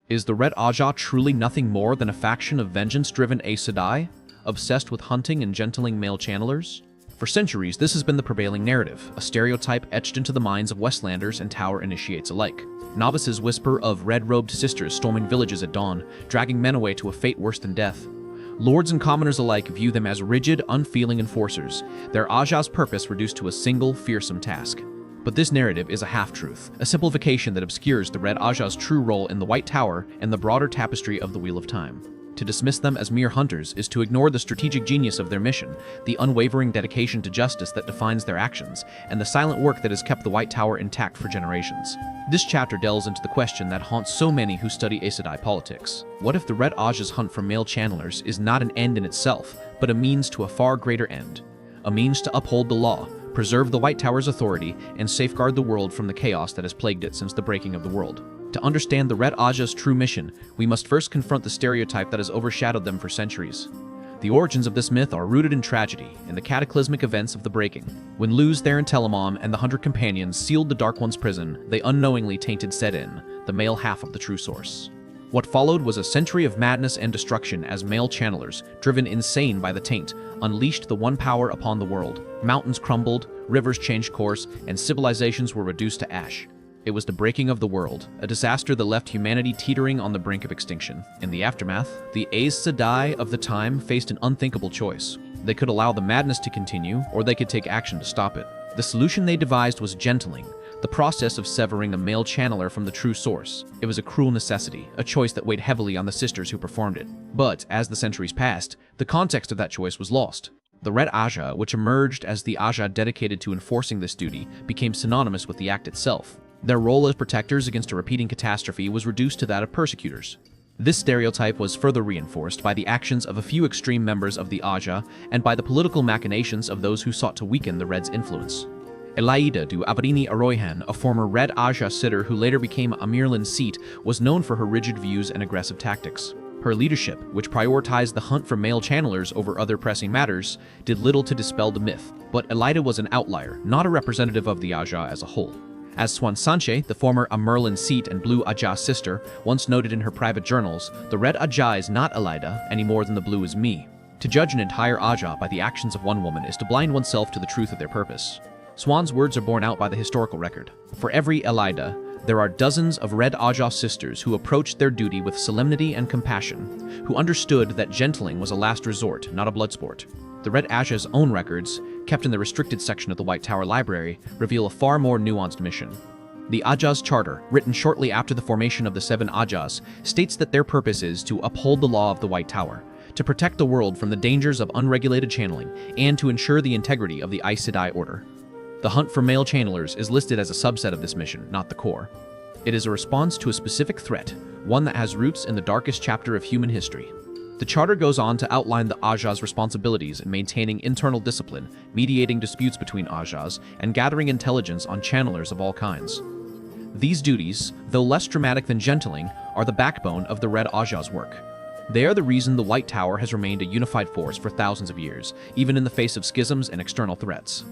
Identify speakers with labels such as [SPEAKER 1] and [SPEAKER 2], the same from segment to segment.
[SPEAKER 1] Is the Red Ajah truly nothing more than a faction of vengeance-driven Aes Sedai, obsessed with hunting and gentling male channelers? For centuries, this has been the prevailing narrative, a stereotype etched into the minds of Westlanders and Tower initiates alike. Novices whisper of red-robed sisters storming villages at dawn, dragging men away to a fate worse than death. Lords and commoners alike view them as rigid, unfeeling enforcers, their Ajah's purpose reduced to a single, fearsome task. But this narrative is a half-truth, a simplification that obscures the Red Ajah's true role in the White Tower and the broader tapestry of the Wheel of Time. To dismiss them as mere hunters is to ignore the strategic genius of their mission, the unwavering dedication to justice that defines their actions, and the silent work that has kept the White Tower intact for generations. This chapter delves into the question that haunts so many who study Aes Sedai politics. What if the Red Ajah's hunt for male channelers is not an end in itself, but a means to a far greater end? A means to uphold the law, preserve the White Tower's authority, and safeguard the world from the chaos that has plagued it since the breaking of the world. To understand the Red Ajah's true mission, we must first confront the stereotype that has overshadowed them for centuries. The origins of this myth are rooted in tragedy, in the cataclysmic events of the Breaking. When Luz, Theron Telamon, and the 100 companions sealed the Dark One's prison, they unknowingly tainted Sedin, the male half of the true source. What followed was a century of madness and destruction as male channelers, driven insane by the taint, unleashed the one power upon the world. Mountains crumbled, rivers changed course, and civilizations were reduced to ash. It was the breaking of the world, a disaster that left humanity teetering on the brink of extinction. In the aftermath, the Aes Sedai of the time faced an unthinkable choice. They could allow the madness to continue, or they could take action to stop it. The solution they devised was gentling, the process of severing a male channeler from the true source. It was a cruel necessity, a choice that weighed heavily on the sisters who performed it. But, as the centuries passed, the context of that choice was lost. The Red Ajah, which emerged as the Ajah dedicated to enforcing this duty, became synonymous with the act itself. Their role as protectors against a repeating catastrophe was reduced to that of persecutors. This stereotype was further reinforced by the actions of a few extreme members of the Ajah and by the political machinations of those who sought to weaken the Red's influence. Elaida du Abrini Aroyhan, a former Red Ajah sitter who later became Amirlan Seat, was known for her rigid views and aggressive tactics. Her leadership, which prioritized the hunt for male channelers over other pressing matters, did little to dispel the myth. But Elaida was an outlier, not a representative of the Ajah as a whole. As Swan Sanche, the former Amerlin Seat and Blue Ajah's sister, once noted in her private journals, the Red Ajah is not Elaida any more than the blue is me. To judge an entire Ajah by the actions of one woman is to blind oneself to the truth of their purpose. Swan's words are borne out by the historical record. For every Elaida, there are dozens of Red Ajah sisters who approached their duty with solemnity and compassion, who understood that gentling was a last resort, not a blood sport. The Red Ajah's own records, kept in the restricted section of the White Tower Library, reveal a far more nuanced mission. The Ajah's Charter, written shortly after the formation of the 7 Ajahs, states that their purpose is to uphold the law of the White Tower, to protect the world from the dangers of unregulated channeling, and to ensure the integrity of the Aes Sedai order. The hunt for male channelers is listed as a subset of this mission, not the core. It is a response to a specific threat, one that has roots in the darkest chapter of human history. The Charter goes on to outline the Ajah's responsibilities in maintaining internal discipline, mediating disputes between Ajahs, and gathering intelligence on channelers of all kinds. These duties, though less dramatic than gentling, are the backbone of the Red Ajah's work. They are the reason the White Tower has remained a unified force for thousands of years, even in the face of schisms and external threats.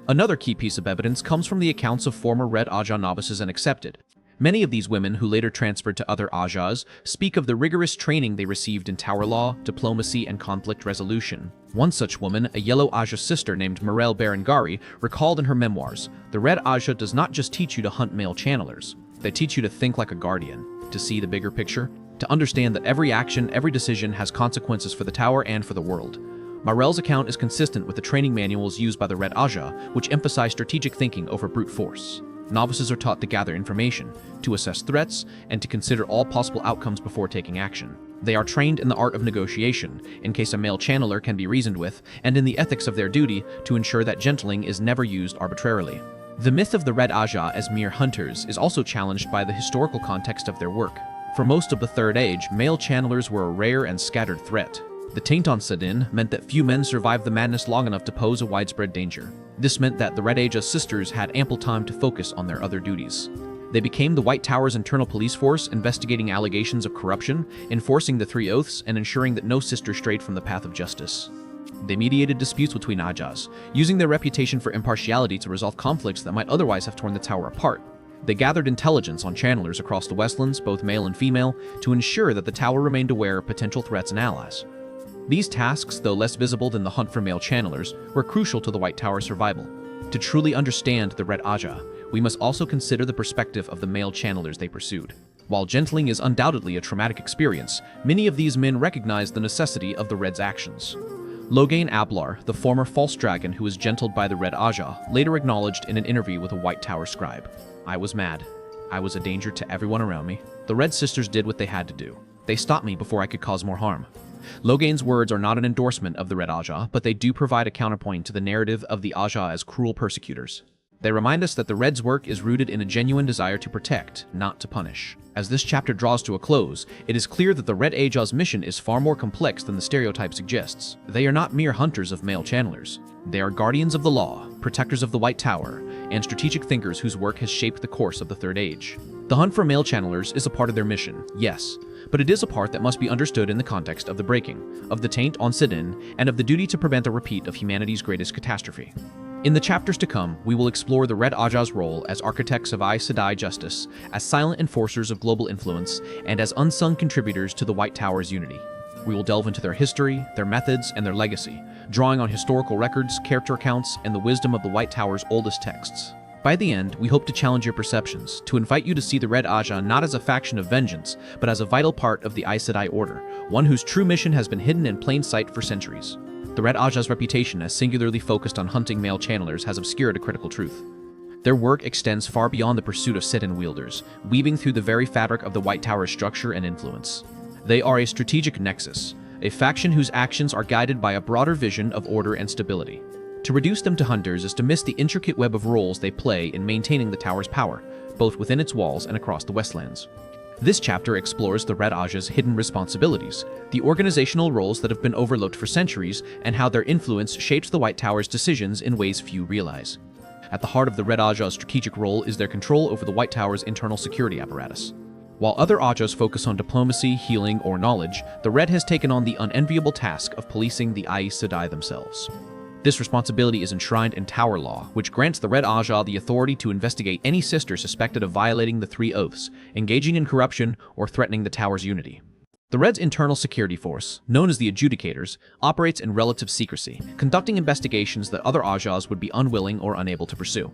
[SPEAKER 1] Another key piece of evidence comes from the accounts of former Red Ajah novices and accepted. Many of these women, who later transferred to other Ajahs, speak of the rigorous training they received in tower law, diplomacy, and conflict resolution. One such woman, a Yellow Ajah sister named Morel Berengari, recalled in her memoirs, "The Red Ajah does not just teach you to hunt male channelers. They teach you to think like a guardian, to see the bigger picture, to understand that every action, every decision has consequences for the tower and for the world." Morel's account is consistent with the training manuals used by the Red Ajah, which emphasize strategic thinking over brute force. Novices are taught to gather information, to assess threats, and to consider all possible outcomes before taking action. They are trained in the art of negotiation, in case a male channeler can be reasoned with, and in the ethics of their duty to ensure that gentling is never used arbitrarily. The myth of the Red Ajah as mere hunters is also challenged by the historical context of their work. For most of the Third Age, male channelers were a rare and scattered threat. The taint on Sedin meant that few men survived the madness long enough to pose a widespread danger. This meant that the Red Ajah sisters had ample time to focus on their other duties. They became the White Tower's internal police force, investigating allegations of corruption, enforcing the 3 oaths, and ensuring that no sister strayed from the path of justice. They mediated disputes between Ajahs, using their reputation for impartiality to resolve conflicts that might otherwise have torn the tower apart. They gathered intelligence on channelers across the Westlands, both male and female, to ensure that the tower remained aware of potential threats and allies. These tasks, though less visible than the hunt for male channelers, were crucial to the White Tower's survival. To truly understand the Red Ajah, we must also consider the perspective of the male channelers they pursued. While gentling is undoubtedly a traumatic experience, many of these men recognize the necessity of the Red's actions. Loghain Ablar, the former false dragon who was gentled by the Red Ajah, later acknowledged in an interview with a White Tower scribe, "I was mad. I was a danger to everyone around me. The Red Sisters did what they had to do. They stopped me before I could cause more harm." Loghain's words are not an endorsement of the Red Ajah, but they do provide a counterpoint to the narrative of the Ajah as cruel persecutors. They remind us that the Red's work is rooted in a genuine desire to protect, not to punish. As this chapter draws to a close, it is clear that the Red Ajah's mission is far more complex than the stereotype suggests. They are not mere hunters of male channelers. They are guardians of the law, protectors of the White Tower, and strategic thinkers whose work has shaped the course of the Third Age. The hunt for male channelers is a part of their mission, yes, but it is a part that must be understood in the context of the breaking, of the taint on Sidon, and of the duty to prevent a repeat of humanity's greatest catastrophe. In the chapters to come, we will explore the Red Ajah's role as architects of Aes Sedai justice, as silent enforcers of global influence, and as unsung contributors to the White Tower's unity. We will delve into their history, their methods, and their legacy, drawing on historical records, character accounts, and the wisdom of the White Tower's oldest texts. By the end, we hope to challenge your perceptions, to invite you to see the Red Ajah not as a faction of vengeance, but as a vital part of the Aes Sedai order, one whose true mission has been hidden in plain sight for centuries. The Red Ajah's reputation as singularly focused on hunting male channelers has obscured a critical truth. Their work extends far beyond the pursuit of Sidon wielders, weaving through the very fabric of the White Tower's structure and influence. They are a strategic nexus, a faction whose actions are guided by a broader vision of order and stability. To reduce them to hunters is to miss the intricate web of roles they play in maintaining the tower's power, both within its walls and across the Westlands. This chapter explores the Red Ajah's hidden responsibilities, the organizational roles that have been overlooked for centuries, and how their influence shapes the White Tower's decisions in ways few realize. At the heart of the Red Ajah's strategic role is their control over the White Tower's internal security apparatus. While other Ajahs focus on diplomacy, healing, or knowledge, the Red has taken on the unenviable task of policing the Aes Sedai themselves. This responsibility is enshrined in Tower Law, which grants the Red Ajah the authority to investigate any sister suspected of violating the Three Oaths, engaging in corruption, or threatening the Tower's unity. The Red's internal security force, known as the Adjudicators, operates in relative secrecy, conducting investigations that other Ajahs would be unwilling or unable to pursue.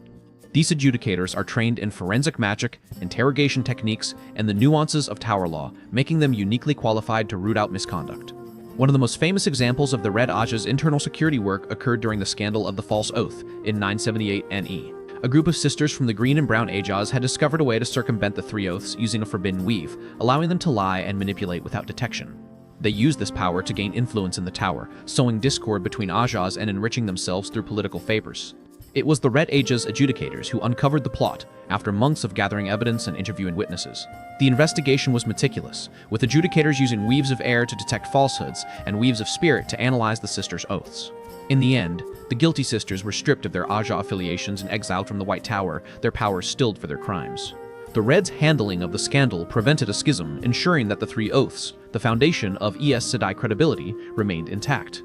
[SPEAKER 1] These Adjudicators are trained in forensic magic, interrogation techniques, and the nuances of Tower Law, making them uniquely qualified to root out misconduct. One of the most famous examples of the Red Ajah's internal security work occurred during the scandal of the False Oath in 978 NE. A group of sisters from the Green and Brown Ajahs had discovered a way to circumvent the Three Oaths using a forbidden weave, allowing them to lie and manipulate without detection. They used this power to gain influence in the tower, sowing discord between Ajahs and enriching themselves through political favors. It was the Red Ajah's Adjudicators who uncovered the plot after months of gathering evidence and interviewing witnesses. The investigation was meticulous, with Adjudicators using weaves of air to detect falsehoods and weaves of spirit to analyze the sisters' oaths. In the end, the guilty sisters were stripped of their Ajah affiliations and exiled from the White Tower, their powers stilled for their crimes. The Red's handling of the scandal prevented a schism, ensuring that the Three Oaths, the foundation of Aes Sedai credibility, remained intact.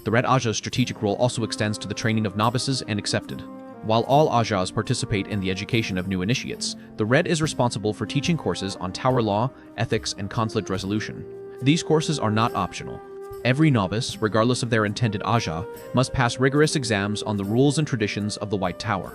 [SPEAKER 1] The Red Ajah's strategic role also extends to the training of novices and accepted. While all Ajahs participate in the education of new initiates, the Red is responsible for teaching courses on Tower Law, ethics, and conflict resolution. These courses are not optional. Every novice, regardless of their intended Ajah, must pass rigorous exams on the rules and traditions of the White Tower.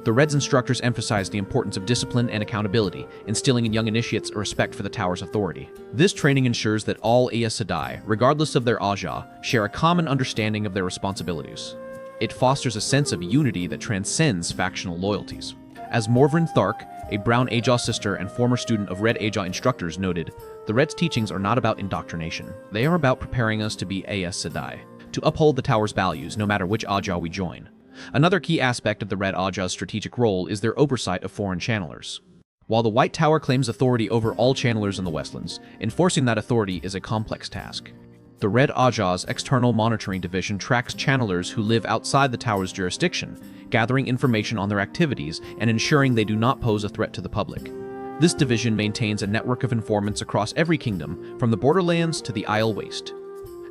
[SPEAKER 1] The Red's instructors emphasize the importance of discipline and accountability, instilling in young initiates a respect for the Tower's authority. This training ensures that all Aes Sedai, regardless of their Ajah, share a common understanding of their responsibilities. It fosters a sense of unity that transcends factional loyalties. As Morvrin Thark, a Brown Ajah sister and former student of Red Ajah instructors, noted, the Red's teachings are not about indoctrination. They are about preparing us to be Aes Sedai, to uphold the Tower's values no matter which Ajah we join. Another key aspect of the Red Ajah's strategic role is their oversight of foreign channelers. While the White Tower claims authority over all channelers in the Westlands, enforcing that authority is a complex task. The Red Ajah's External Monitoring Division tracks channelers who live outside the Tower's jurisdiction, gathering information on their activities and ensuring they do not pose a threat to the public. This division maintains a network of informants across every kingdom, from the Borderlands to the Isle Waste.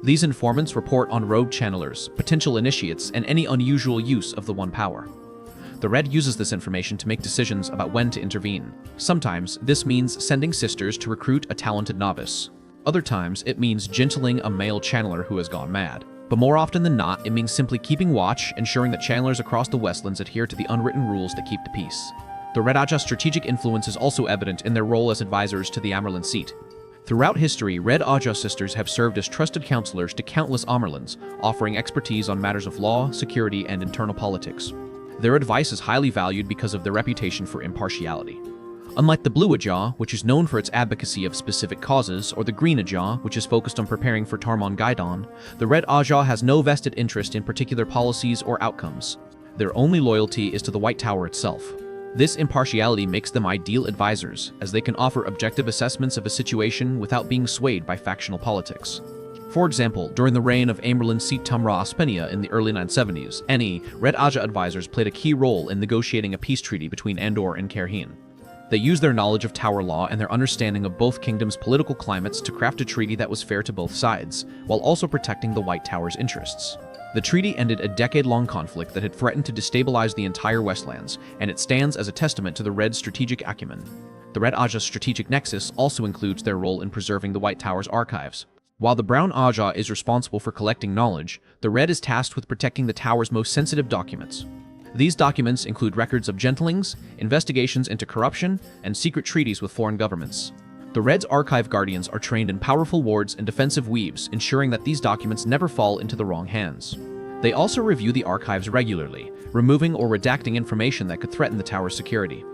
[SPEAKER 1] These informants report on rogue channelers, potential initiates, and any unusual use of the One Power. The Red uses this information to make decisions about when to intervene. Sometimes, this means sending sisters to recruit a talented novice. Other times, it means gentling a male channeler who has gone mad. But more often than not, it means simply keeping watch, ensuring that channelers across the Westlands adhere to the unwritten rules that keep the peace. The Red Ajah's strategic influence is also evident in their role as advisors to the Amarlin seat. Throughout history, Red Ajah sisters have served as trusted counselors to countless Amarlins, offering expertise on matters of law, security, and internal politics. Their advice is highly valued because of their reputation for impartiality. Unlike the Blue Ajah, which is known for its advocacy of specific causes, or the Green Ajah, which is focused on preparing for Tarmon Gaidon, the Red Ajah has no vested interest in particular policies or outcomes. Their only loyalty is to the White Tower itself. This impartiality makes them ideal advisors, as they can offer objective assessments of a situation without being swayed by factional politics. For example, during the reign of Amarlin Seat Tumra Aspenia in the early 970s, Red Ajah advisors played a key role in negotiating a peace treaty between Andor and Kerheen. They used their knowledge of Tower law and their understanding of both kingdoms' political climates to craft a treaty that was fair to both sides, while also protecting the White Tower's interests. The treaty ended a decade-long conflict that had threatened to destabilize the entire Westlands, and it stands as a testament to the Red's strategic acumen. The Red Ajah's strategic nexus also includes their role in preserving the White Tower's archives. While the Brown Ajah is responsible for collecting knowledge, the Red is tasked with protecting the Tower's most sensitive documents. These documents include records of gentlings, investigations into corruption, and secret treaties with foreign governments. The Red's archive guardians are trained in powerful wards and defensive weaves, ensuring that these documents never fall into the wrong hands. They also review the archives regularly, removing or redacting information that could threaten the Tower's security.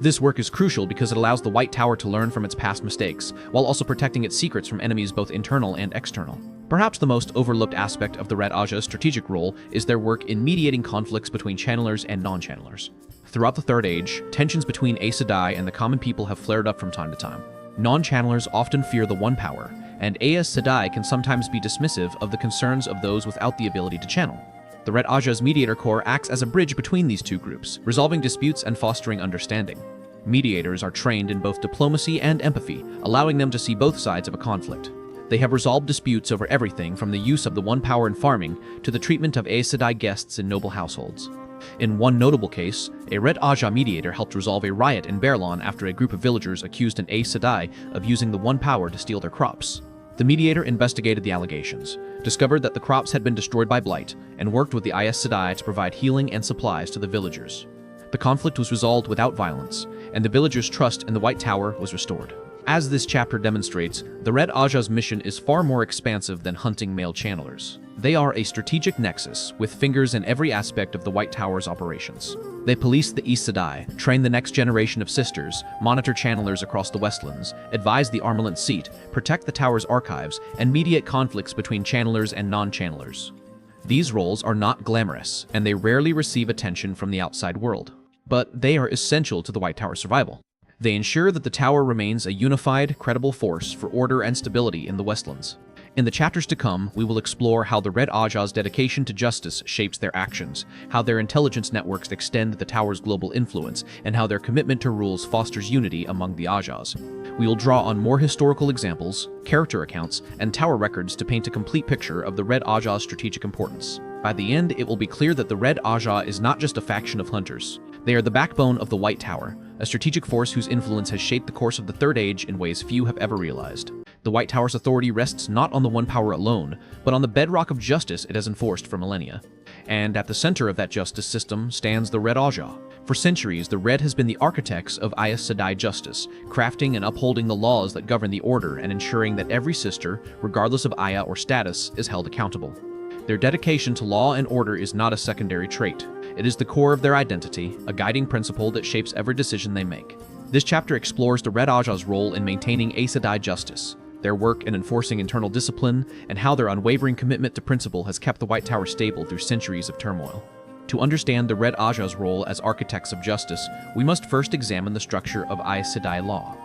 [SPEAKER 1] This work is crucial because it allows the White Tower to learn from its past mistakes, while also protecting its secrets from enemies both internal and external. Perhaps the most overlooked aspect of the Red Ajah's strategic role is their work in mediating conflicts between channelers and non-channelers. Throughout the Third Age, tensions between Aes Sedai and the common people have flared up from time to time. Non-channelers often fear the One Power, and Aes Sedai can sometimes be dismissive of the concerns of those without the ability to channel. The Red Ajah's Mediator Corps acts as a bridge between these two groups, resolving disputes and fostering understanding. Mediators are trained in both diplomacy and empathy, allowing them to see both sides of a conflict. They have resolved disputes over everything from the use of the One Power in farming to the treatment of Aes Sedai guests in noble households. In one notable case, a Red Ajah mediator helped resolve a riot in Berlon after a group of villagers accused an Aes Sedai of using the One Power to steal their crops. The mediator investigated the allegations, discovered that the crops had been destroyed by blight, and worked with the Aes Sedai to provide healing and supplies to the villagers. The conflict was resolved without violence, and the villagers' trust in the White Tower was restored. As this chapter demonstrates, the Red Ajah's mission is far more expansive than hunting male channelers. They are a strategic nexus, with fingers in every aspect of the White Tower's operations. They police the Aes Sedai, train the next generation of sisters, monitor channelers across the Westlands, advise the Amarlin seat, protect the Tower's archives, and mediate conflicts between channelers and non-channelers. These roles are not glamorous, and they rarely receive attention from the outside world. But they are essential to the White Tower's survival. They ensure that the Tower remains a unified, credible force for order and stability in the Westlands. In the chapters to come, we will explore how the Red Ajah's dedication to justice shapes their actions, how their intelligence networks extend the Tower's global influence, and how their commitment to rules fosters unity among the Ajahs. We will draw on more historical examples, character accounts, and Tower records to paint a complete picture of the Red Ajah's strategic importance. By the end, it will be clear that the Red Ajah is not just a faction of hunters. They are the backbone of the White Tower, a strategic force whose influence has shaped the course of the Third Age in ways few have ever realized. The White Tower's authority rests not on the One Power alone, but on the bedrock of justice it has enforced for millennia. And at the center of that justice system stands the Red Ajah. For centuries, the Red has been the architects of Aes Sedai justice, crafting and upholding the laws that govern the Order and ensuring that every sister, regardless of Aya or status, is held accountable. Their dedication to law and order is not a secondary trait. It is the core of their identity, a guiding principle that shapes every decision they make. This chapter explores the Red Ajah's role in maintaining Aes Sedai justice, their work in enforcing internal discipline, and how their unwavering commitment to principle has kept the White Tower stable through centuries of turmoil. To understand the Red Ajah's role as architects of justice, we must first examine the structure of Aes Sedai law.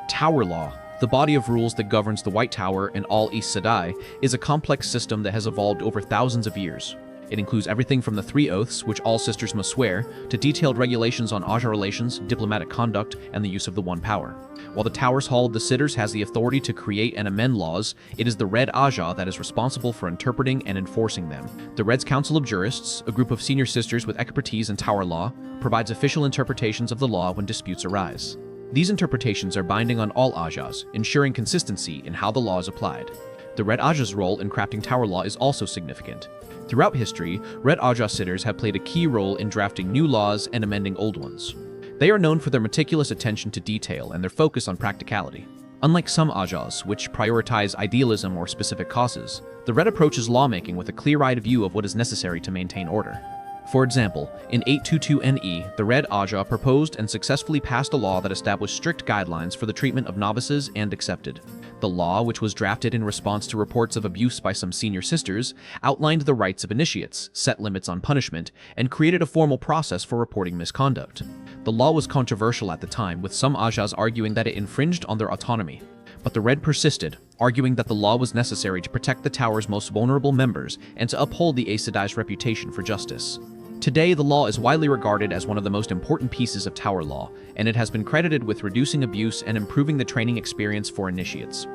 [SPEAKER 1] Tower law, the body of rules that governs the White Tower and all Aes Sedai, is a complex system that has evolved over thousands of years. It includes everything from the 3 oaths, which all sisters must swear, to detailed regulations on Ajah relations, diplomatic conduct, and the use of the One Power. While the Tower's Hall of the Sitters has the authority to create and amend laws, it is the Red Ajah that is responsible for interpreting and enforcing them. The Red's Council of Jurists, a group of senior sisters with expertise in Tower law, provides official interpretations of the law when disputes arise. These interpretations are binding on all Ajahs, ensuring consistency in how the law is applied. The Red Ajah's role in crafting Tower law is also significant. Throughout history, Red Ajah sitters have played a key role in drafting new laws and amending old ones. They are known for their meticulous attention to detail and their focus on practicality. Unlike some Ajahs, which prioritize idealism or specific causes, the Red approaches lawmaking with a clear-eyed view of what is necessary to maintain order. For example, in 822 NE, the Red Ajah proposed and successfully passed a law that established strict guidelines for the treatment of novices and accepted. The law, which was drafted in response to reports of abuse by some senior sisters, outlined the rights of initiates, set limits on punishment, and created a formal process for reporting misconduct. The law was controversial at the time, with some Ajahs arguing that it infringed on their autonomy. But the Red persisted, arguing that the law was necessary to protect the Tower's most vulnerable members and to uphold the Aes Sedai's reputation for justice. Today, the law is widely regarded as one of the most important pieces of Tower law, and it has been credited with reducing abuse and improving the training experience for initiates.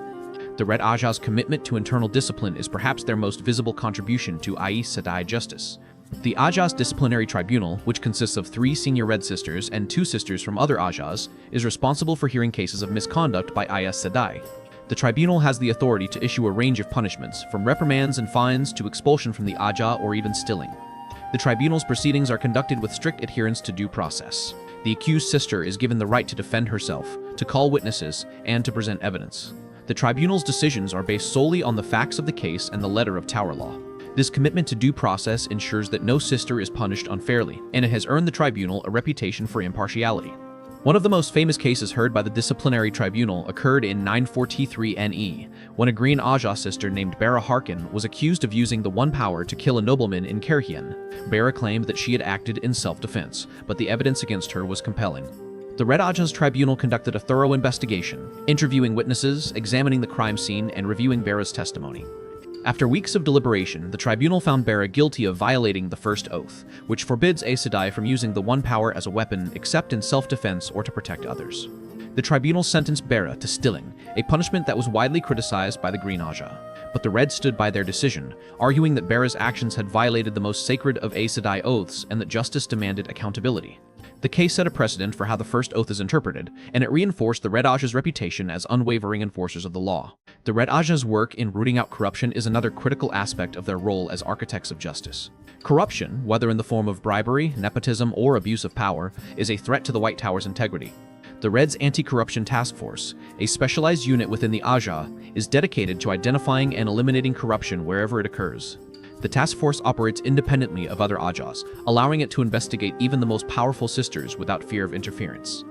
[SPEAKER 1] The Red Ajah's commitment to internal discipline is perhaps their most visible contribution to Aes Sedai justice. The Ajah's disciplinary tribunal, which consists of 3 senior Red sisters and 2 sisters from other Ajahs, is responsible for hearing cases of misconduct by Aes Sedai. The tribunal has the authority to issue a range of punishments, from reprimands and fines to expulsion from the Ajah or even stilling. The tribunal's proceedings are conducted with strict adherence to due process. The accused sister is given the right to defend herself, to call witnesses, and to present evidence. The tribunal's decisions are based solely on the facts of the case and the letter of Tower law. This commitment to due process ensures that no sister is punished unfairly, and it has earned the tribunal a reputation for impartiality. One of the most famous cases heard by the disciplinary tribunal occurred in 943 NE, when a Green Ajah sister named Bara Harkin was accused of using the One Power to kill a nobleman in Kerhien. Bara claimed that she had acted in self-defense, but the evidence against her was compelling. The Red Ajah's tribunal conducted a thorough investigation, interviewing witnesses, examining the crime scene, and reviewing Bara's testimony. After weeks of deliberation, the tribunal found Bara guilty of violating the first oath, which forbids Aes Sedai from using the One Power as a weapon except in self-defense or to protect others. The tribunal sentenced Bara to stilling, a punishment that was widely criticized by the Green Ajah. But the Red stood by their decision, arguing that Bara's actions had violated the most sacred of Aes Sedai oaths and that justice demanded accountability. The case set a precedent for how the first oath is interpreted, and it reinforced the Red Ajah's reputation as unwavering enforcers of the law. The Red Ajah's work in rooting out corruption is another critical aspect of their role as architects of justice. Corruption, whether in the form of bribery, nepotism, or abuse of power, is a threat to the White Tower's integrity. The Red's Anti-Corruption Task Force, a specialized unit within the Ajah, is dedicated to identifying and eliminating corruption wherever it occurs. The task force operates independently of other Ajahs, allowing it to investigate even the most powerful sisters without fear of interference.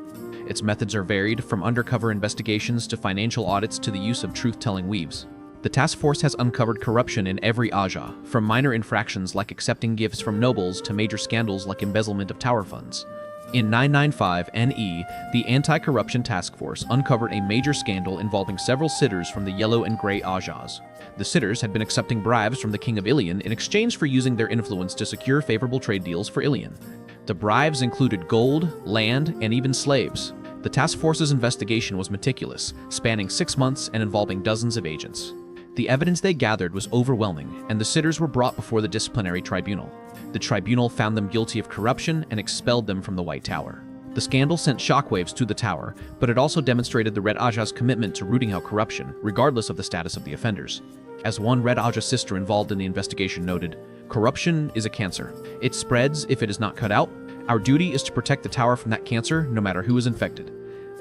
[SPEAKER 1] Its methods are varied, from undercover investigations to financial audits to the use of truth-telling weaves. The task force has uncovered corruption in every Ajah, from minor infractions like accepting gifts from nobles to major scandals like embezzlement of tower funds. In 995 NE, the Anti-Corruption Task Force uncovered a major scandal involving several sitters from the Yellow and Grey Ajahs. The sitters had been accepting bribes from the King of Ilion in exchange for using their influence to secure favorable trade deals for Ilion. The bribes included gold, land, and even slaves. The task force's investigation was meticulous, spanning 6 months and involving dozens of agents. The evidence they gathered was overwhelming, and the sitters were brought before the disciplinary tribunal. The tribunal found them guilty of corruption and expelled them from the White Tower. The scandal sent shockwaves to the tower, but it also demonstrated the Red Ajah's commitment to rooting out corruption, regardless of the status of the offenders. As one Red Ajah sister involved in the investigation noted, "Corruption is a cancer. It spreads if it is not cut out. Our duty is to protect the tower from that cancer, no matter who is infected."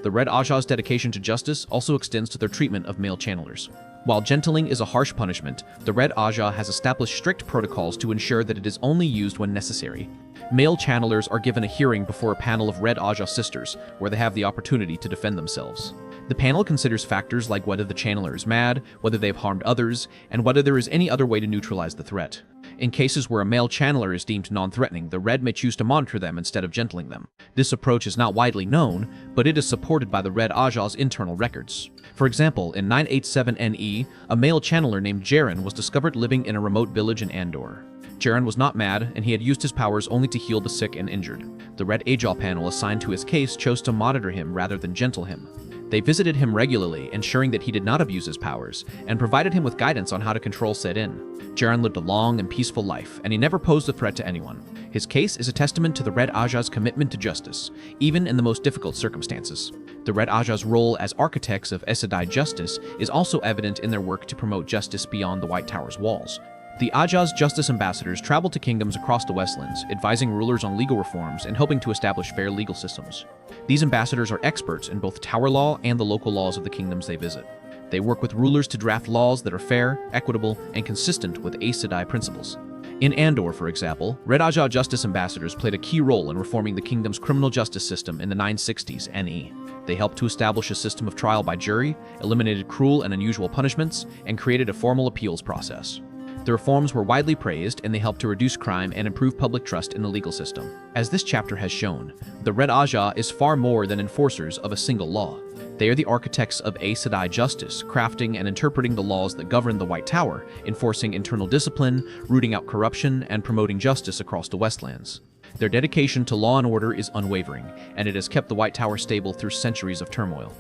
[SPEAKER 1] The Red Ajah's dedication to justice also extends to their treatment of male channelers. While gentling is a harsh punishment, the Red Ajah has established strict protocols to ensure that it is only used when necessary. Male channelers are given a hearing before a panel of Red Ajah sisters, where they have the opportunity to defend themselves. The panel considers factors like whether the channeler is mad, whether they have harmed others, and whether there is any other way to neutralize the threat. In cases where a male channeler is deemed non-threatening, the Red may choose to monitor them instead of gentling them. This approach is not widely known, but it is supported by the Red Ajah's internal records. For example, in 987 NE, a male channeler named Jaren was discovered living in a remote village in Andor. Jaren was not mad, and he had used his powers only to heal the sick and injured. The Red Ajah panel assigned to his case chose to monitor him rather than gentle him. They visited him regularly, ensuring that he did not abuse his powers, and provided him with guidance on how to control Set-in. Jaren lived a long and peaceful life, and he never posed a threat to anyone. His case is a testament to the Red Ajah's commitment to justice, even in the most difficult circumstances. The Red Ajah's role as architects of Aes Sedai justice is also evident in their work to promote justice beyond the White Tower's walls. The Ajah's justice ambassadors travel to kingdoms across the Westlands, advising rulers on legal reforms and helping to establish fair legal systems. These ambassadors are experts in both tower law and the local laws of the kingdoms they visit. They work with rulers to draft laws that are fair, equitable, and consistent with Aes Sedai principles. In Andor, for example, Red Ajah justice ambassadors played a key role in reforming the kingdom's criminal justice system in the 960s NE. They helped to establish a system of trial by jury, eliminated cruel and unusual punishments, and created a formal appeals process. The reforms were widely praised, and they helped to reduce crime and improve public trust in the legal system. As this chapter has shown, the Red Ajah is far more than enforcers of a single law. They are the architects of Aes Sedai justice, crafting and interpreting the laws that govern the White Tower, enforcing internal discipline, rooting out corruption, and promoting justice across the Westlands. Their dedication to law and order is unwavering, and it has kept the White Tower stable through centuries of turmoil.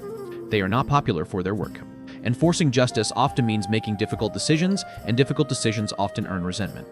[SPEAKER 1] They are not popular for their work. Enforcing justice often means making difficult decisions, and difficult decisions often earn resentment.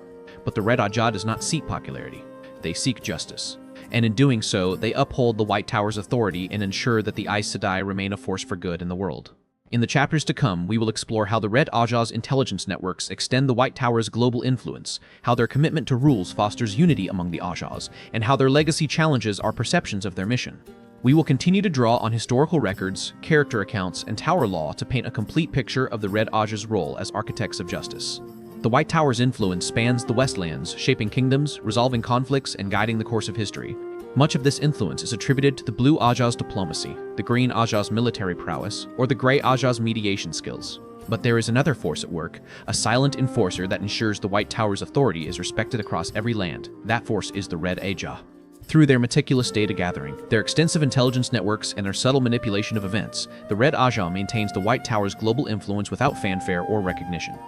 [SPEAKER 1] But the Red Ajah does not seek popularity. They seek justice. And in doing so, they uphold the White Tower's authority and ensure that the Aes Sedai remain a force for good in the world. In the chapters to come, we will explore how the Red Ajah's intelligence networks extend the White Tower's global influence, how their commitment to rules fosters unity among the Ajahs, and how their legacy challenges our perceptions of their mission. We will continue to draw on historical records, character accounts, and tower law to paint a complete picture of the Red Ajah's role as architects of justice. The White Tower's influence spans the Westlands, shaping kingdoms, resolving conflicts, and guiding the course of history. Much of this influence is attributed to the Blue Ajah's diplomacy, the Green Ajah's military prowess, or the Grey Ajah's mediation skills. But there is another force at work, a silent enforcer that ensures the White Tower's authority is respected across every land. That force is the Red Ajah. Through their meticulous data gathering, their extensive intelligence networks, and their subtle manipulation of events, the Red Ajah maintains the White Tower's global influence without fanfare or recognition.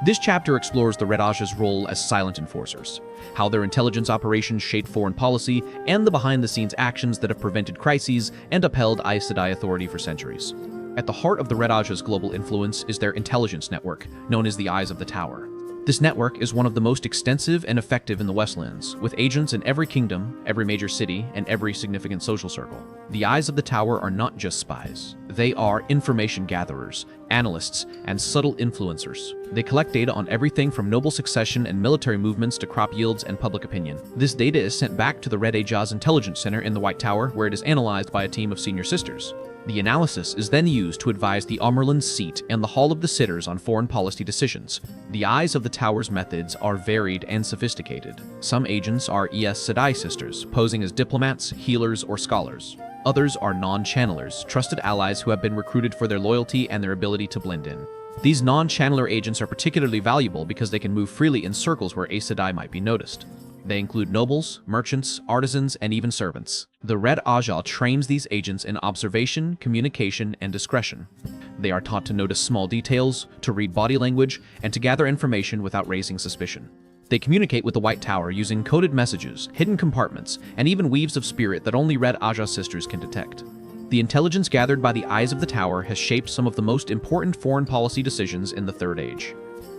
[SPEAKER 1] This chapter explores the Red Ajah's role as silent enforcers, how their intelligence operations shape foreign policy, and the behind-the-scenes actions that have prevented crises and upheld Aes Sedai authority for centuries. At the heart of the Red Ajah's global influence is their intelligence network, known as the Eyes of the Tower. This network is one of the most extensive and effective in the Westlands, with agents in every kingdom, every major city, and every significant social circle. The Eyes of the Tower are not just spies. They are information gatherers, analysts, and subtle influencers. They collect data on everything from noble succession and military movements to crop yields and public opinion. This data is sent back to the Red Ajah's Intelligence Center in the White Tower, where it is analyzed by a team of senior sisters. The analysis is then used to advise the Amerlin's seat and the Hall of the Sitters on foreign policy decisions. The Eyes of the Tower's methods are varied and sophisticated. Some agents are Aes Sedai sisters, posing as diplomats, healers, or scholars. Others are non-channelers, trusted allies who have been recruited for their loyalty and their ability to blend in. These non-channeler agents are particularly valuable because they can move freely in circles where Aes Sedai might be noticed. They include nobles, merchants, artisans, and even servants. The Red Ajah trains these agents in observation, communication, and discretion. They are taught to notice small details, to read body language, and to gather information without raising suspicion. They communicate with the White Tower using coded messages, hidden compartments, and even weaves of spirit that only Red Ajah sisters can detect. The intelligence gathered by the Eyes of the Tower has shaped some of the most important foreign policy decisions in the Third Age.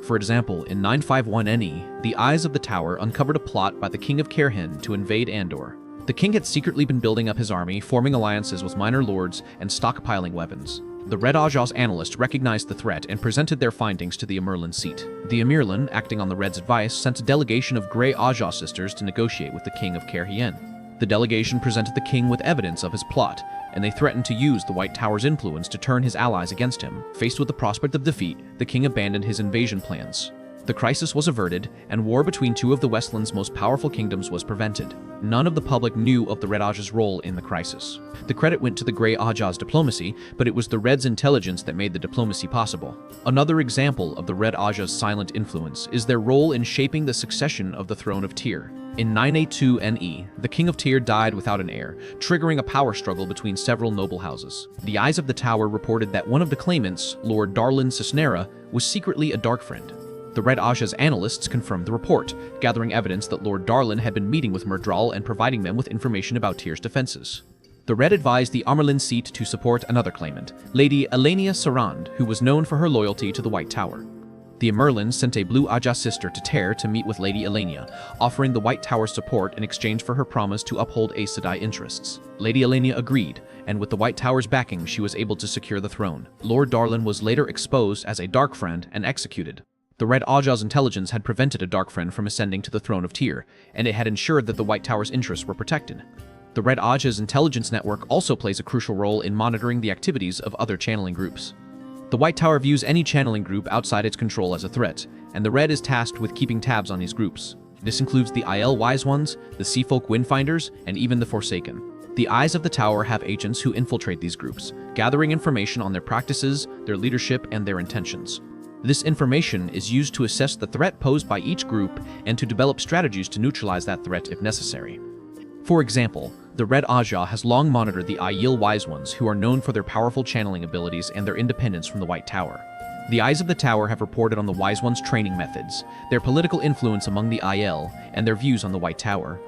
[SPEAKER 1] For example, in 951 NE, the Eyes of the Tower uncovered a plot by the King of Kerhen to invade Andor. The king had secretly been building up his army, forming alliances with minor lords, and stockpiling weapons. The Red Ajah's analysts recognized the threat and presented their findings to the Amerlin seat. The Amerlin, acting on the Red's advice, sent a delegation of Grey Ajah sisters to negotiate with the King of Kerhen. The delegation presented the king with evidence of his plot, and they threatened to use the White Tower's influence to turn his allies against him. Faced with the prospect of defeat, the king abandoned his invasion plans. The crisis was averted, and war between two of the Westland's most powerful kingdoms was prevented. None of the public knew of the Red Ajah's role in the crisis. The credit went to the Grey Ajah's diplomacy, but it was the Red's intelligence that made the diplomacy possible. Another example of the Red Ajah's silent influence is their role in shaping the succession of the Throne of Tyr. In 982 NE, the King of Tyr died without an heir, triggering a power struggle between several noble houses. The Eyes of the Tower reported that one of the claimants, Lord Darlin Cisnera, was secretly a Dark Friend. The Red Ajah's analysts confirmed the report, gathering evidence that Lord Darlin had been meeting with Myrddraal and providing them with information about Tyr's defenses. The Red advised the Amarlin seat to support another claimant, Lady Elenia Sarand, who was known for her loyalty to the White Tower. The Amarlin sent a Blue Ajah sister to Tyr to meet with Lady Elenia, offering the White Tower support in exchange for her promise to uphold Aes Sedai interests. Lady Elenia agreed, and with the White Tower's backing, she was able to secure the throne. Lord Darlin was later exposed as a Dark Friend and executed. The Red Ajah's intelligence had prevented a Dark Friend from ascending to the throne of Tyr, and it had ensured that the White Tower's interests were protected. The Red Ajah's intelligence network also plays a crucial role in monitoring the activities of other channeling groups. The White Tower views any channeling group outside its control as a threat, and the Red is tasked with keeping tabs on these groups. This includes the Aiel Wise Ones, the Seafolk Windfinders, and even the Forsaken. The Eyes of the Tower have agents who infiltrate these groups, gathering information on their practices, their leadership, and their intentions. This information is used to assess the threat posed by each group and to develop strategies to neutralize that threat if necessary. For example, the Red Ajah has long monitored the Aiel Wise Ones, who are known for their powerful channeling abilities and their independence from the White Tower. The Eyes of the Tower have reported on the Wise Ones' training methods, their political influence among the Aiel, and their views on the White Tower.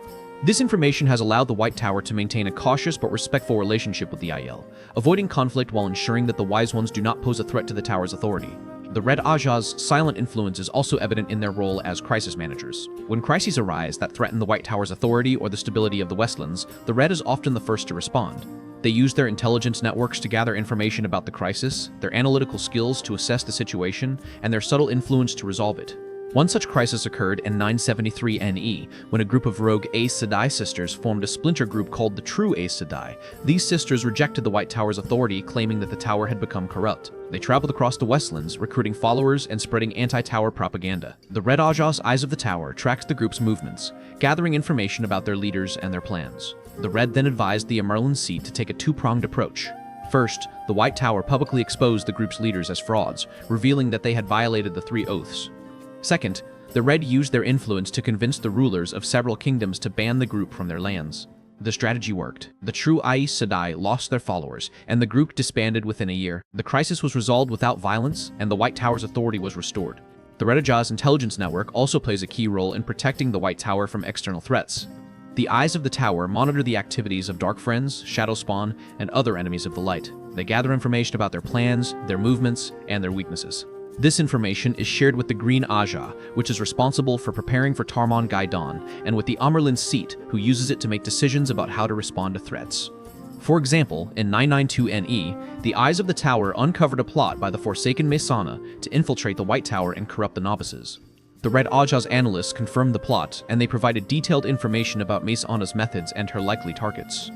[SPEAKER 1] This information has allowed the White Tower to maintain a cautious but respectful relationship with the Aiel, avoiding conflict while ensuring that the Wise Ones do not pose a threat to the Tower's authority. The Red Ajah's silent influence is also evident in their role as crisis managers. When crises arise that threaten the White Tower's authority or the stability of the Westlands, the Red is often the first to respond. They use their intelligence networks to gather information about the crisis, their analytical skills to assess the situation, and their subtle influence to resolve it. One such crisis occurred in 973 NE, when a group of rogue Aes Sedai sisters formed a splinter group called the True Aes Sedai. These sisters rejected the White Tower's authority, claiming that the Tower had become corrupt. They traveled across the Westlands, recruiting followers and spreading anti-Tower propaganda. The Red Ajah's Eyes of the Tower tracked the group's movements, gathering information about their leaders and their plans. The Red then advised the Amarlin seat to take a two-pronged approach. First, the White Tower publicly exposed the group's leaders as frauds, revealing that they had violated the 3 oaths. Second, the Red used their influence to convince the rulers of several kingdoms to ban the group from their lands. The strategy worked. The true Aes Sedai lost their followers, and the group disbanded within a year. The crisis was resolved without violence, and the White Tower's authority was restored. The Red Ajah's intelligence network also plays a key role in protecting the White Tower from external threats. The Eyes of the Tower monitor the activities of Dark Friends, Shadow Spawn, and other enemies of the light. They gather information about their plans, their movements, and their weaknesses. This information is shared with the Green Ajah, which is responsible for preparing for Tarmon Gai'dan, and with the Amarlin seat, who uses it to make decisions about how to respond to threats. For example, in 992 NE, the Eyes of the Tower uncovered a plot by the Forsaken Mesana to infiltrate the White Tower and corrupt the novices. The Red Ajah's analysts confirmed the plot, and they provided detailed information about Mesana's methods and her likely targets.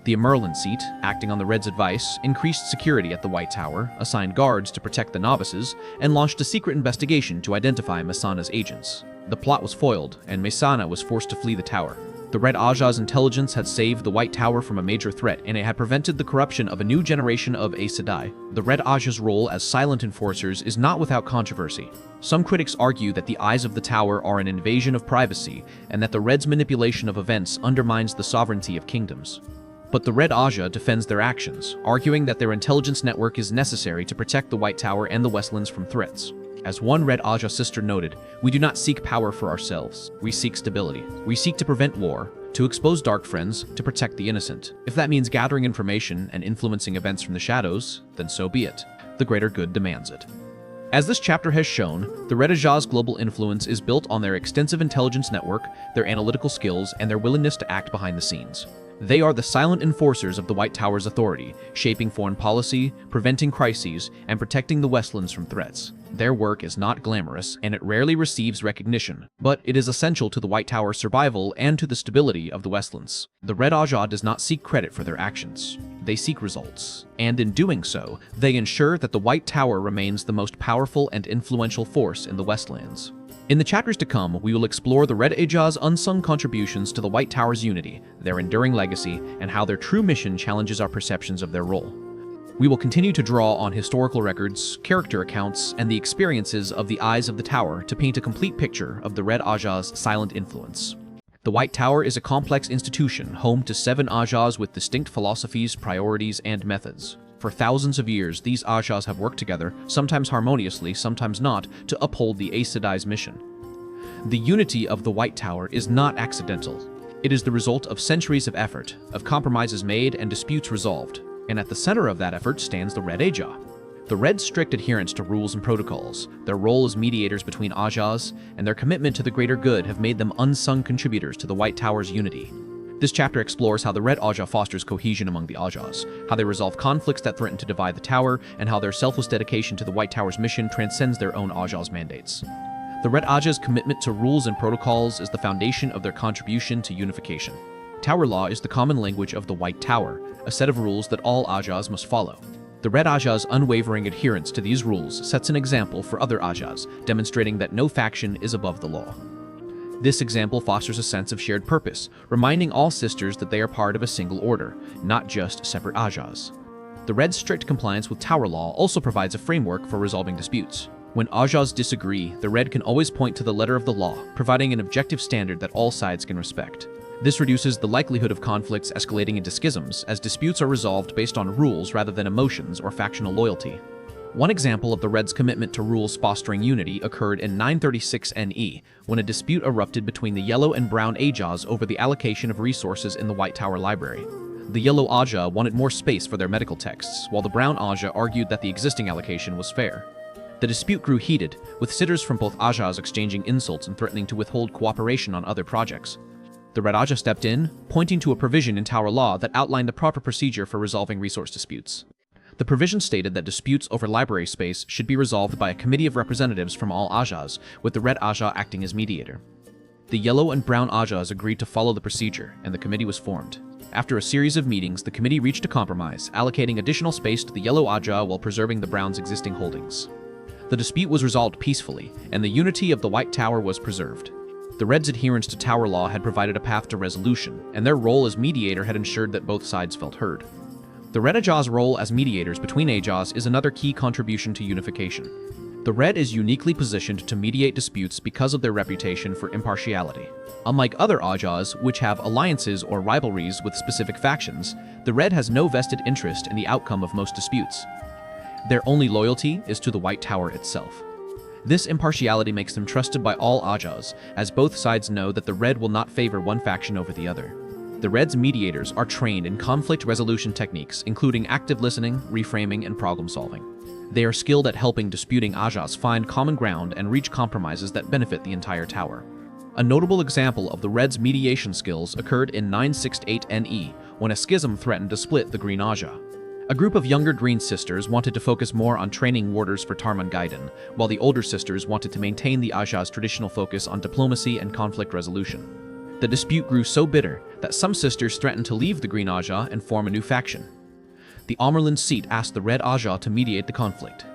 [SPEAKER 1] The Amarlin seat, acting on the Red's advice, increased security at the White Tower, assigned guards to protect the novices, and launched a secret investigation to identify Mesana's agents. The plot was foiled, and Mesana was forced to flee the tower. The Red Ajah's intelligence had saved the White Tower from a major threat, and it had prevented the corruption of a new generation of Aes Sedai. The Red Ajah's role as silent enforcers is not without controversy. Some critics argue that the Eyes of the Tower are an invasion of privacy, and that the Red's manipulation of events undermines the sovereignty of kingdoms. But the Red Ajah defends their actions, arguing that their intelligence network is necessary to protect the White Tower and the Westlands from threats. As one Red Ajah sister noted, "We do not seek power for ourselves. We seek stability. We seek to prevent war, to expose Dark Friends, to protect the innocent. If that means gathering information and influencing events from the shadows, then so be it. The greater good demands it." As this chapter has shown, the Red Ajah's global influence is built on their extensive intelligence network, their analytical skills, and their willingness to act behind the scenes. They are the silent enforcers of the White Tower's authority, shaping foreign policy, preventing crises, and protecting the Westlands from threats. Their work is not glamorous, and it rarely receives recognition, but it is essential to the White Tower's survival and to the stability of the Westlands. The Red Ajah does not seek credit for their actions. They seek results, and in doing so, they ensure that the White Tower remains the most powerful and influential force in the Westlands. In the chapters to come, we will explore the Red Ajah's unsung contributions to the White Tower's unity, their enduring legacy, and how their true mission challenges our perceptions of their role. We will continue to draw on historical records, character accounts, and the experiences of the Eyes of the Tower to paint a complete picture of the Red Ajah's silent influence. The White Tower is a complex institution, home to 7 Ajahs with distinct philosophies, priorities, and methods. For thousands of years, these Ajahs have worked together, sometimes harmoniously, sometimes not, to uphold the Aes Sedai's mission. The unity of the White Tower is not accidental. It is the result of centuries of effort, of compromises made and disputes resolved, and at the center of that effort stands the Red Ajah. The Red's strict adherence to rules and protocols, their role as mediators between Ajahs, and their commitment to the greater good have made them unsung contributors to the White Tower's unity. This chapter explores how the Red Ajah fosters cohesion among the Ajahs, how they resolve conflicts that threaten to divide the Tower, and how their selfless dedication to the White Tower's mission transcends their own Ajah's mandates. The Red Ajah's commitment to rules and protocols is the foundation of their contribution to unification. Tower law is the common language of the White Tower, a set of rules that all Ajahs must follow. The Red Ajah's unwavering adherence to these rules sets an example for other Ajahs, demonstrating that no faction is above the law. This example fosters a sense of shared purpose, reminding all sisters that they are part of a single order, not just separate Ajahs. The Red's strict compliance with Tower law also provides a framework for resolving disputes. When Ajahs disagree, the Red can always point to the letter of the law, providing an objective standard that all sides can respect. This reduces the likelihood of conflicts escalating into schisms, as disputes are resolved based on rules rather than emotions or factional loyalty. One example of the Red's commitment to rules fostering unity occurred in 936 NE, when a dispute erupted between the Yellow and Brown Ajahs over the allocation of resources in the White Tower Library. The Yellow Ajah wanted more space for their medical texts, while the Brown Ajah argued that the existing allocation was fair. The dispute grew heated, with sitters from both Ajahs exchanging insults and threatening to withhold cooperation on other projects. The Red Ajah stepped in, pointing to a provision in Tower law that outlined the proper procedure for resolving resource disputes. The provision stated that disputes over library space should be resolved by a committee of representatives from all Ajahs, with the Red Ajah acting as mediator. The Yellow and Brown Ajahs agreed to follow the procedure, and the committee was formed. After a series of meetings, the committee reached a compromise, allocating additional space to the Yellow Ajah while preserving the Brown's existing holdings. The dispute was resolved peacefully, and the unity of the White Tower was preserved. The Red's adherence to Tower law had provided a path to resolution, and their role as mediator had ensured that both sides felt heard. The Red Ajah's role as mediators between Ajahs is another key contribution to unification. The Red is uniquely positioned to mediate disputes because of their reputation for impartiality. Unlike other Ajahs, which have alliances or rivalries with specific factions, the Red has no vested interest in the outcome of most disputes. Their only loyalty is to the White Tower itself. This impartiality makes them trusted by all Ajahs, as both sides know that the Red will not favor one faction over the other. The Red's mediators are trained in conflict resolution techniques, including active listening, reframing, and problem-solving. They are skilled at helping disputing Ajahs find common ground and reach compromises that benefit the entire Tower. A notable example of the Red's mediation skills occurred in 968 NE, when a schism threatened to split the Green Ajah. A group of younger Green sisters wanted to focus more on training warders for Tarman Gaiden, while the older sisters wanted to maintain the Ajah's traditional focus on diplomacy and conflict resolution. The dispute grew so bitter that some sisters threatened to leave the Green Ajah and form a new faction. The Amerlin seat asked the Red Ajah to mediate the conflict.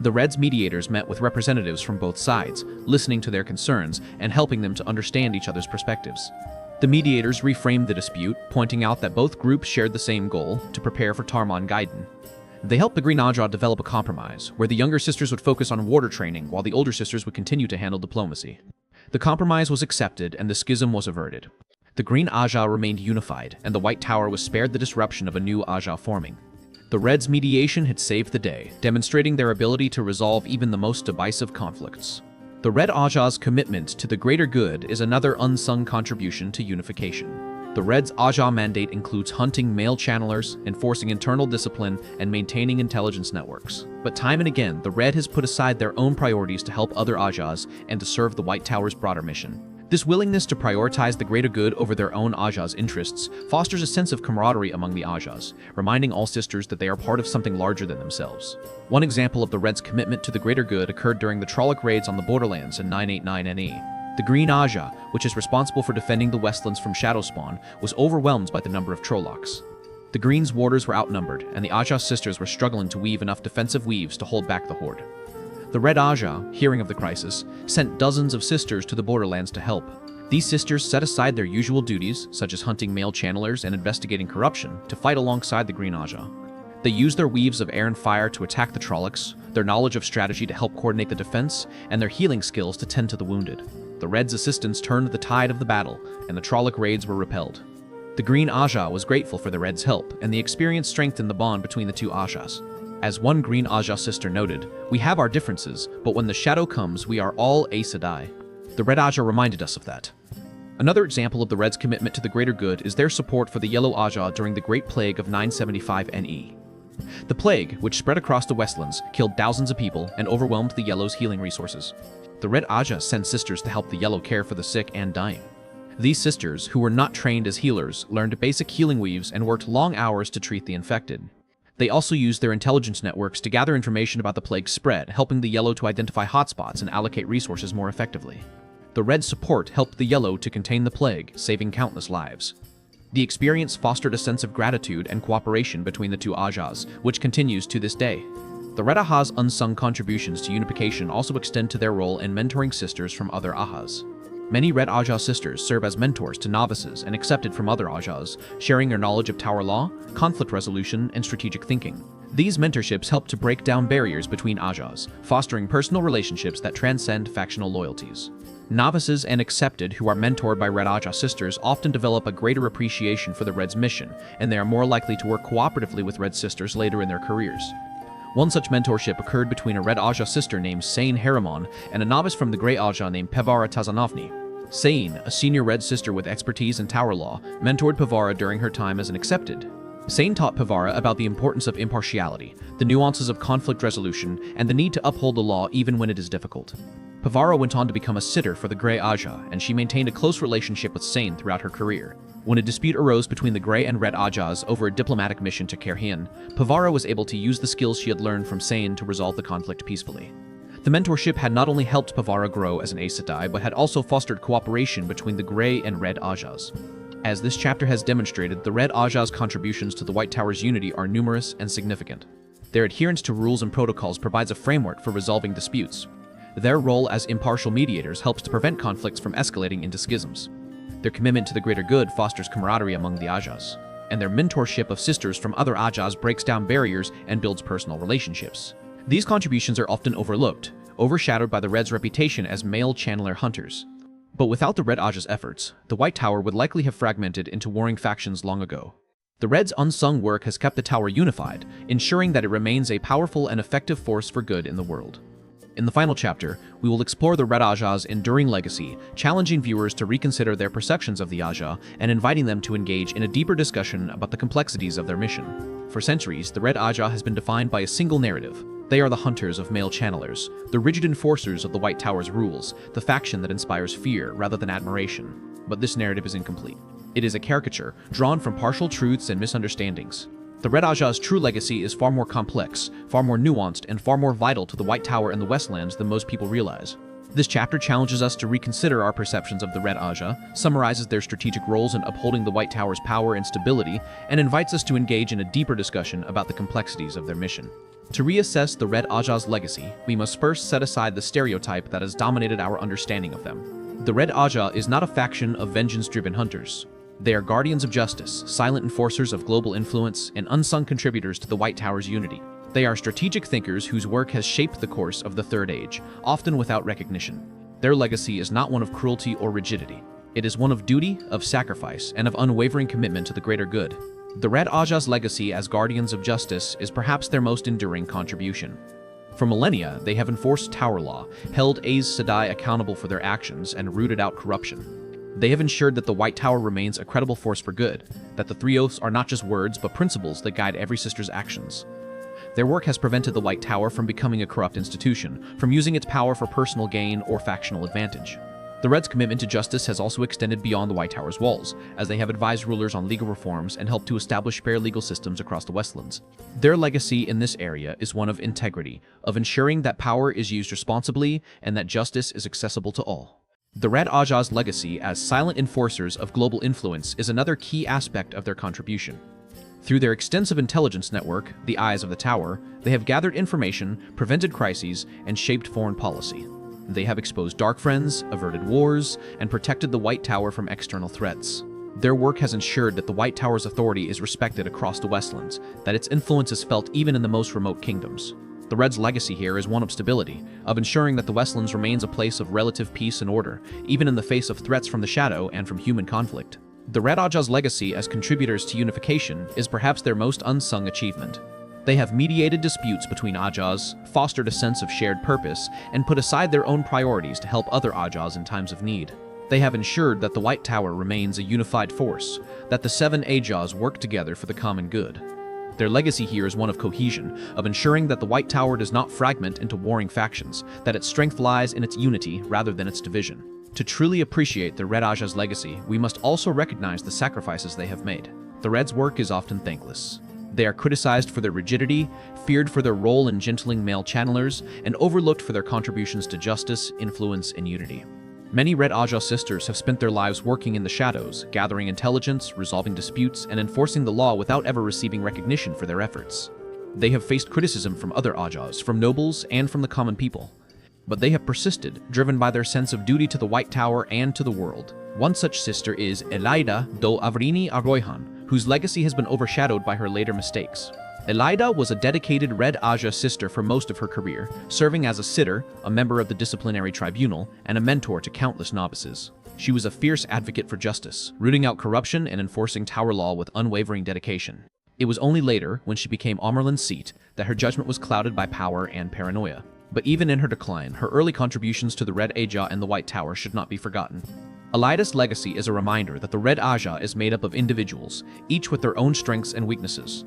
[SPEAKER 1] The Red's mediators met with representatives from both sides, listening to their concerns and helping them to understand each other's perspectives. The mediators reframed the dispute, pointing out that both groups shared the same goal, to prepare for Tarman Gaiden. They helped the Green Ajah develop a compromise, where the younger sisters would focus on warder training while the older sisters would continue to handle diplomacy. The compromise was accepted and the schism was averted. The Green Ajah remained unified, and the White Tower was spared the disruption of a new Ajah forming. The Red's mediation had saved the day, demonstrating their ability to resolve even the most divisive conflicts. The Red Ajah's commitment to the greater good is another unsung contribution to unification. The Red's Ajah mandate includes hunting male channelers, enforcing internal discipline, and maintaining intelligence networks. But time and again, the Red has put aside their own priorities to help other Ajahs and to serve the White Tower's broader mission. This willingness to prioritize the greater good over their own Ajah's interests fosters a sense of camaraderie among the Ajahs, reminding all sisters that they are part of something larger than themselves. One example of the Red's commitment to the greater good occurred during the Trolloc raids on the borderlands in 989 NE. The Green Ajah, which is responsible for defending the Westlands from Shadowspawn, was overwhelmed by the number of Trollocs. The Green's warders were outnumbered, and the Ajah sisters were struggling to weave enough defensive weaves to hold back the horde. The Red Ajah, hearing of the crisis, sent dozens of sisters to the borderlands to help. These sisters set aside their usual duties, such as hunting male channelers and investigating corruption, to fight alongside the Green Ajah. They used their weaves of air and fire to attack the Trollocs, their knowledge of strategy to help coordinate the defense, and their healing skills to tend to the wounded. The Red's assistance turned the tide of the battle, and the Trolloc raids were repelled. The Green Ajah was grateful for the Red's help, and the experience strengthened the bond between the two Ajahs. As one Green Ajah sister noted, "We have our differences, but when the shadow comes, we are all Aes Sedai." The Red Ajah reminded us of that. Another example of the Red's commitment to the greater good is their support for the Yellow Ajah during the Great Plague of 975 NE. The plague, which spread across the Westlands, killed thousands of people and overwhelmed the Yellow's healing resources. The Red Ajah sent sisters to help the Yellow care for the sick and dying. These sisters, who were not trained as healers, learned basic healing weaves and worked long hours to treat the infected. They also used their intelligence networks to gather information about the plague's spread, helping the Yellow to identify hotspots and allocate resources more effectively. The Red support helped the Yellow to contain the plague, saving countless lives. The experience fostered a sense of gratitude and cooperation between the two Ajahs, which continues to this day. The Red Ajah's unsung contributions to Unification also extend to their role in mentoring sisters from other Ajahs. Many Red Ajah sisters serve as mentors to novices and accepted from other Ajahs, sharing their knowledge of tower law, conflict resolution, and strategic thinking. These mentorships help to break down barriers between Ajahs, fostering personal relationships that transcend factional loyalties. Novices and accepted who are mentored by Red Ajah sisters often develop a greater appreciation for the Red's mission, and they are more likely to work cooperatively with Red sisters later in their careers. One such mentorship occurred between a Red Ajah sister named Sain Haramon and a novice from the Grey Ajah named Pevara Tazanovni. Sain, a senior Red sister with expertise in tower law, mentored Pevara during her time as an accepted. Sain taught Pevara about the importance of impartiality, the nuances of conflict resolution, and the need to uphold the law even when it is difficult. Pevara went on to become a sitter for the Grey Ajah, and she maintained a close relationship with Sain throughout her career. When a dispute arose between the Grey and Red Ajahs over a diplomatic mission to Kerhian, Pevara was able to use the skills she had learned from Sain to resolve the conflict peacefully. The mentorship had not only helped Pevara grow as an Aes Sedai, but had also fostered cooperation between the Grey and Red Ajahs. As this chapter has demonstrated, the Red Ajah's contributions to the White Tower's unity are numerous and significant. Their adherence to rules and protocols provides a framework for resolving disputes. Their role as impartial mediators helps to prevent conflicts from escalating into schisms. Their commitment to the greater good fosters camaraderie among the Ajahs, and their mentorship of sisters from other Ajahs breaks down barriers and builds personal relationships. These contributions are often overlooked, overshadowed by the Red's reputation as male channeler hunters. But without the Red Ajah's efforts, the White Tower would likely have fragmented into warring factions long ago. The Red's unsung work has kept the Tower unified, ensuring that it remains a powerful and effective force for good in the world. In the final chapter, we will explore the Red Ajah's enduring legacy, challenging viewers to reconsider their perceptions of the Ajah and inviting them to engage in a deeper discussion about the complexities of their mission. For centuries, the Red Ajah has been defined by a single narrative. They are the hunters of male channelers, the rigid enforcers of the White Tower's rules, the faction that inspires fear rather than admiration. But this narrative is incomplete. It is a caricature, drawn from partial truths and misunderstandings. The Red Ajah's true legacy is far more complex, far more nuanced, and far more vital to the White Tower and the Westlands than most people realize. This chapter challenges us to reconsider our perceptions of the Red Ajah, summarizes their strategic roles in upholding the White Tower's power and stability, and invites us to engage in a deeper discussion about the complexities of their mission. To reassess the Red Ajah's legacy, we must first set aside the stereotype that has dominated our understanding of them. The Red Ajah is not a faction of vengeance-driven hunters. They are guardians of justice, silent enforcers of global influence, and unsung contributors to the White Tower's unity. They are strategic thinkers whose work has shaped the course of the Third Age, often without recognition. Their legacy is not one of cruelty or rigidity. It is one of duty, of sacrifice, and of unwavering commitment to the greater good. The Red Ajah's legacy as guardians of justice is perhaps their most enduring contribution. For millennia, they have enforced tower law, held Aes Sedai accountable for their actions, and rooted out corruption. They have ensured that the White Tower remains a credible force for good, that the Three Oaths are not just words but principles that guide every sister's actions. Their work has prevented the White Tower from becoming a corrupt institution, from using its power for personal gain or factional advantage. The Red's commitment to justice has also extended beyond the White Tower's walls, as they have advised rulers on legal reforms and helped to establish fair legal systems across the Westlands. Their legacy in this area is one of integrity, of ensuring that power is used responsibly and that justice is accessible to all. The Red Ajah's legacy as silent enforcers of global influence is another key aspect of their contribution. Through their extensive intelligence network, the Eyes of the Tower, they have gathered information, prevented crises, and shaped foreign policy. They have exposed dark friends, averted wars, and protected the White Tower from external threats. Their work has ensured that the White Tower's authority is respected across the Westlands, that its influence is felt even in the most remote kingdoms. The Red's legacy here is one of stability, of ensuring that the Westlands remains a place of relative peace and order, even in the face of threats from the Shadow and from human conflict. The Red Ajah's legacy as contributors to Unification is perhaps their most unsung achievement. They have mediated disputes between Ajahs, fostered a sense of shared purpose, and put aside their own priorities to help other Ajahs in times of need. They have ensured that the White Tower remains a unified force, that the 7 Ajahs work together for the common good. Their legacy here is one of cohesion, of ensuring that the White Tower does not fragment into warring factions, that its strength lies in its unity rather than its division. To truly appreciate the Red Ajah's legacy, we must also recognize the sacrifices they have made. The Red's work is often thankless. They are criticized for their rigidity, feared for their role in gentling male channelers, and overlooked for their contributions to justice, influence, and unity. Many Red Ajah sisters have spent their lives working in the shadows, gathering intelligence, resolving disputes, and enforcing the law without ever receiving recognition for their efforts. They have faced criticism from other Ajahs, from nobles, and from the common people. But they have persisted, driven by their sense of duty to the White Tower and to the world. One such sister is Elaida do Avrini Arroyhan, whose legacy has been overshadowed by her later mistakes. Elaida was a dedicated Red Ajah sister for most of her career, serving as a sitter, a member of the disciplinary tribunal, and a mentor to countless novices. She was a fierce advocate for justice, rooting out corruption and enforcing tower law with unwavering dedication. It was only later, when she became Amarlin's seat, that her judgment was clouded by power and paranoia. But even in her decline, her early contributions to the Red Ajah and the White Tower should not be forgotten. Elaida's legacy is a reminder that the Red Ajah is made up of individuals, each with their own strengths and weaknesses.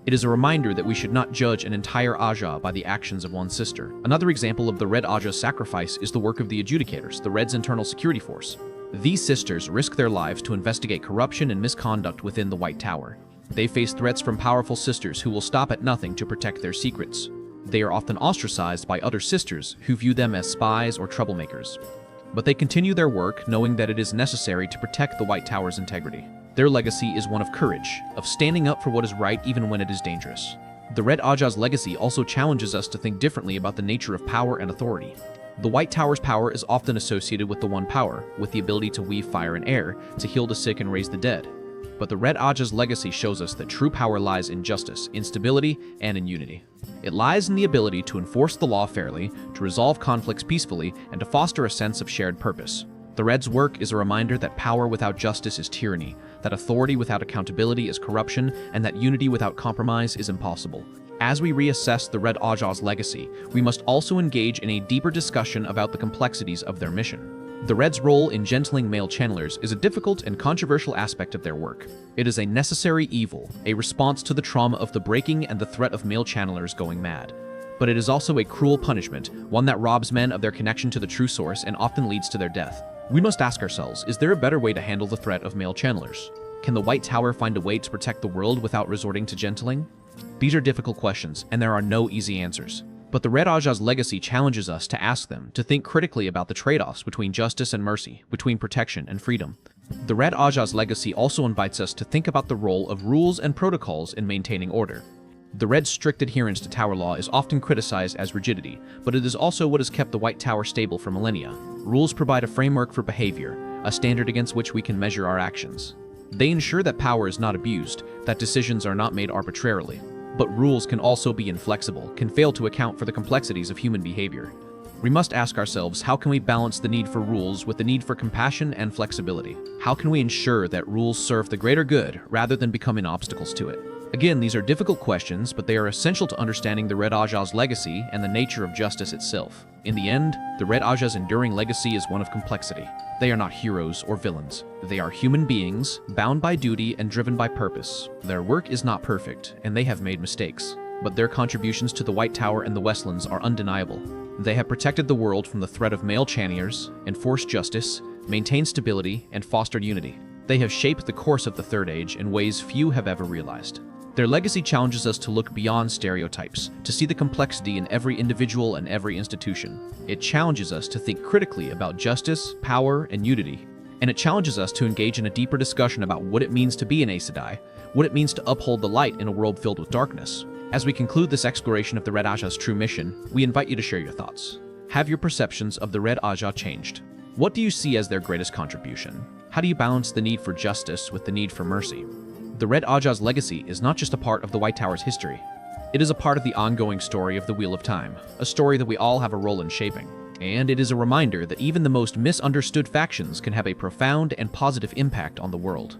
[SPEAKER 1] It is a reminder that we should not judge an entire Ajah by the actions of one sister. Another example of the Red Ajah's sacrifice is the work of the Adjudicators, the Red's internal security force. These sisters risk their lives to investigate corruption and misconduct within the White Tower. They face threats from powerful sisters who will stop at nothing to protect their secrets. They are often ostracized by other sisters who view them as spies or troublemakers. But they continue their work knowing that it is necessary to protect the White Tower's integrity. Their legacy is one of courage, of standing up for what is right even when it is dangerous. The Red Ajah's legacy also challenges us to think differently about the nature of power and authority. The White Tower's power is often associated with the One Power, with the ability to weave fire and air, to heal the sick and raise the dead. But the Red Ajah's legacy shows us that true power lies in justice, in stability, and in unity. It lies in the ability to enforce the law fairly, to resolve conflicts peacefully, and to foster a sense of shared purpose. The Red's work is a reminder that power without justice is tyranny, that authority without accountability is corruption, and that unity without compromise is impossible. As we reassess the Red Ajah's legacy, we must also engage in a deeper discussion about the complexities of their mission. The Red's role in gentling male channelers is a difficult and controversial aspect of their work. It is a necessary evil, a response to the trauma of the breaking and the threat of male channelers going mad. But it is also a cruel punishment, one that robs men of their connection to the true source and often leads to their death. We must ask ourselves, is there a better way to handle the threat of male channelers? Can the White Tower find a way to protect the world without resorting to gentling? These are difficult questions, and there are no easy answers. But the Red Ajah's legacy challenges us to ask them, to think critically about the trade-offs between justice and mercy, between protection and freedom. The Red Ajah's legacy also invites us to think about the role of rules and protocols in maintaining order. The Red's strict adherence to tower law is often criticized as rigidity, but it is also what has kept the White Tower stable for millennia. Rules provide a framework for behavior, a standard against which we can measure our actions. They ensure that power is not abused, that decisions are not made arbitrarily. But rules can also be inflexible, can fail to account for the complexities of human behavior. We must ask ourselves, how can we balance the need for rules with the need for compassion and flexibility? How can we ensure that rules serve the greater good rather than becoming obstacles to it? Again, these are difficult questions, but they are essential to understanding the Red Ajah's legacy and the nature of justice itself. In the end, the Red Ajah's enduring legacy is one of complexity. They are not heroes or villains. They are human beings, bound by duty and driven by purpose. Their work is not perfect, and they have made mistakes. But their contributions to the White Tower and the Westlands are undeniable. They have protected the world from the threat of male channelers, enforced justice, maintained stability, and fostered unity. They have shaped the course of the Third Age in ways few have ever realized. Their legacy challenges us to look beyond stereotypes, to see the complexity in every individual and every institution. It challenges us to think critically about justice, power, and unity. And it challenges us to engage in a deeper discussion about what it means to be an Aes Sedai, what it means to uphold the light in a world filled with darkness. As we conclude this exploration of the Red Ajah's true mission, we invite you to share your thoughts. Have your perceptions of the Red Ajah changed? What do you see as their greatest contribution? How do you balance the need for justice with the need for mercy? The Red Ajah's legacy is not just a part of the White Tower's history. It is a part of the ongoing story of the Wheel of Time, a story that we all have a role in shaping. And it is a reminder that even the most misunderstood factions can have a profound and positive impact on the world.